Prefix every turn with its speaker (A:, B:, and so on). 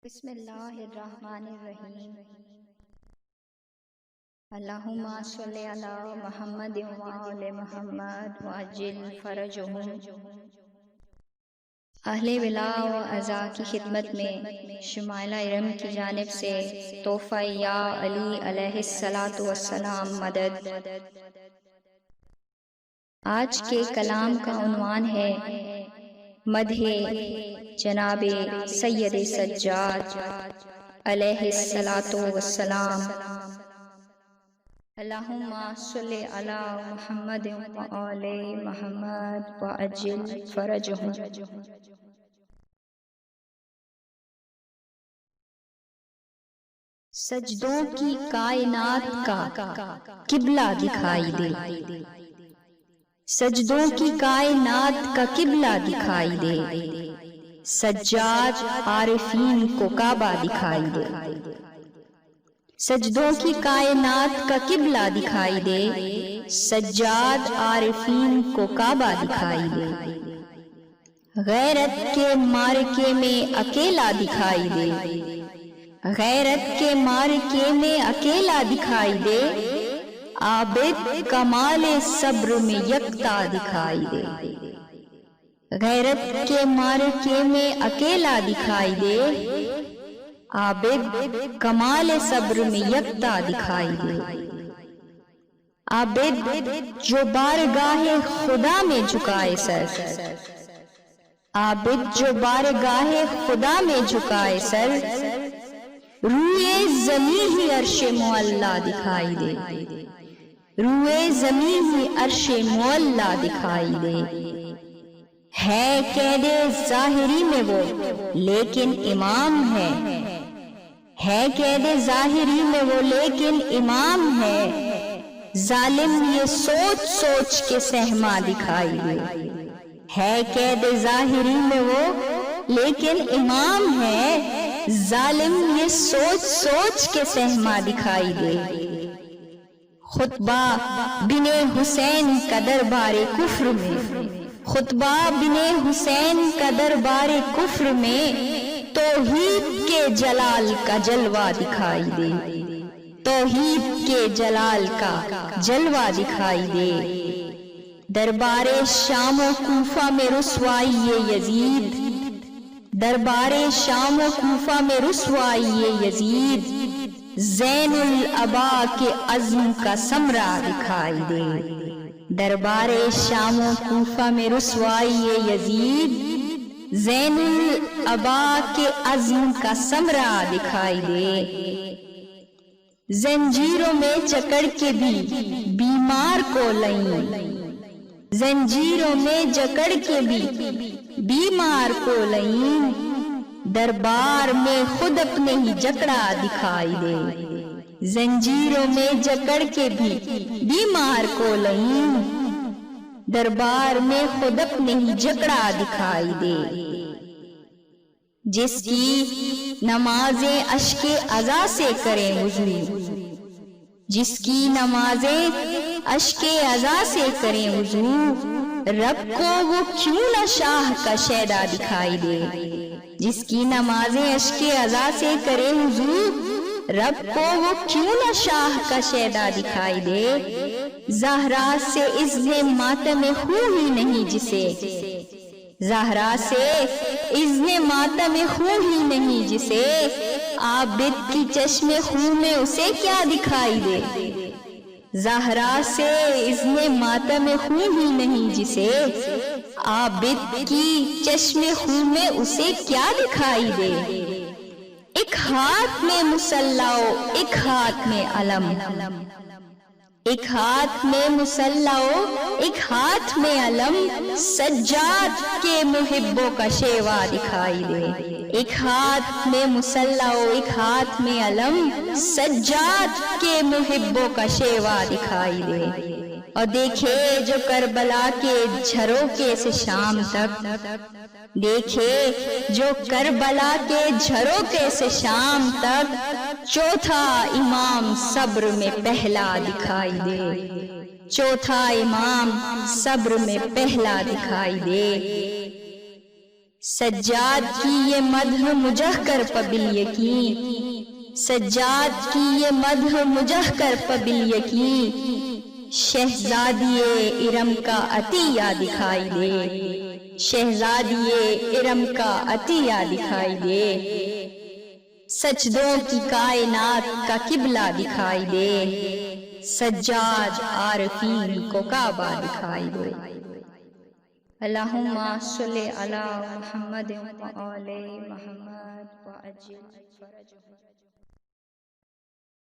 A: بسم اللہ الرحمن الرحیم اللہم صلی علی محمد وآل محمد وعجل فرجہم۔ اہل ولا و عزا کی خدمت میں شمائل ارم کی جانب سے تحفہ یا علی علیہ السلام مدد۔ آج کے کلام کا عنوان ہے مدح جناب سید سجاد علیہ السلام۔ اللہم صلی علی محمد وآل محمد وعجل فرجہم۔ سجدوں کی کائنات کا قبلہ دکھائی دے، سجدوں کی کائنات کا قبلہ دکھائی دے، سجاد عارفین کو کعبہ دکھائی دے۔ سجدوں کی کائنات کا قبلہ دکھائی دے، سجاد عارفین کو کعبہ دکھائی دے۔ غیرت کے مارکے میں اکیلا دکھائی دے، غیرت کے مارکے میں اکیلا دکھائی دے، عابد کمال صبر میں یکتا دکھائی دے۔ غیرت کے مارکے میں اکیلا دکھائی دے، عابد کمال صبر میں یکتا دکھائی دے۔ عابد جو بارگاہ خدا میں جھکائے سر، عابد جو بارگاہ خدا میں جھکائے سر، روئے زمین ہی عرش معلا دکھائی دے، روئے زمین ہی عرش معلا دکھائی دے۔ ہے قید ظاہری میں وہ لیکن امام ہے قید ظاہری میں وہ لیکن امام ہے۔ ظالم یہ سوچ سوچ کے سہما دکھائی دے، ہے قید ظاہری میں وہ لیکن امام ہے۔ ظالم یہ سوچ سوچ کے سہما دکھائی دے۔ خطبہ بن حسین کا دربار کفر میں، خطبہ بن حسین کا دربار کفر میں، توحید کے جلال کا جلوہ دکھائی دے، توحید کے جلال کا جلوہ دکھائی دے۔ دربار شام و کوفہ میں رسوائی یزید، دربار شام و کوفہ میں رسوائی یزید، زین العبا کے عزم کا ثمرہ دکھائی دے۔ دربار شام و کوفہ میں رسوائی یزید، زین العبا کے عزم کا ثمرہ دکھائی دے۔ زنجیروں میں جکڑ کے بھی بیمار کو لئیں، زنجیروں میں جکڑ کے بھی بیمار کو لئیں، دربار میں خود اپنے ہی جکڑا دکھائی دے۔ زنجیروں میں جکڑ کے بھی بیمار کو لئیں، دربار میں خود اپنے ہی جکڑا دکھائی دے۔ جس کی نمازیں اشک عزا سے کریں وضو، جس کی نمازیں اشک عزا سے کریں وضو، رب کو وہ کیوں نہ شاہ کا شیدا دکھائی دے۔ جس کی نمازیں اشک عزا سے کرے وضو، رب کو وہ کیوں نہ شاہ کا شیدا دکھائی دے۔ زہرا سے اذن ماتم خو ہی نہیں جسے، زہرا سے اذن ماتم خو ہی نہیں جسے، عابد کی چشم خون میں اسے کیا دکھائی دے۔ زہرا سے اذن ماتم خون ہی نہیں جسے، عابد کی چشم خون میں اسے کیا دکھائی دے۔ ایک ہاتھ میں مصلا و ایک ہاتھ میں علم، ایک ہاتھ میں مصلا و ایک ہاتھ میں علم، سجاد کے محبوں کا شیوا دکھائی دے۔ ایک ہاتھ میں مصلا و ایک ہاتھ میں علم، سجاد کے محبوں کا شیوا دکھائی دے۔ اور دیکھے جو کربلا کے جھروکے سے شام تک، دیکھے جو کربلا کے جھروکے سے شام تک، چوتھا امام صبر میں پہلا دکھائی دے، چوتھا امام صبر میں پہلا دکھائی دے۔ سجاد کی یہ مدح مجہ کر پبل یقین، سجاد کی یہ مدح مجہ کر پبل یقین، شہزادی ارم کا عطیہ دکھائی دے، شہزادی ارم کا عطیہ دکھائی دے، سجدوں کی کائنات کا قبلہ دکھائی دے، سجاد عارفین کو کعبہ دکھائی دے۔ اللہم صلی علی محمد و آل محمد وعجل فرجہ۔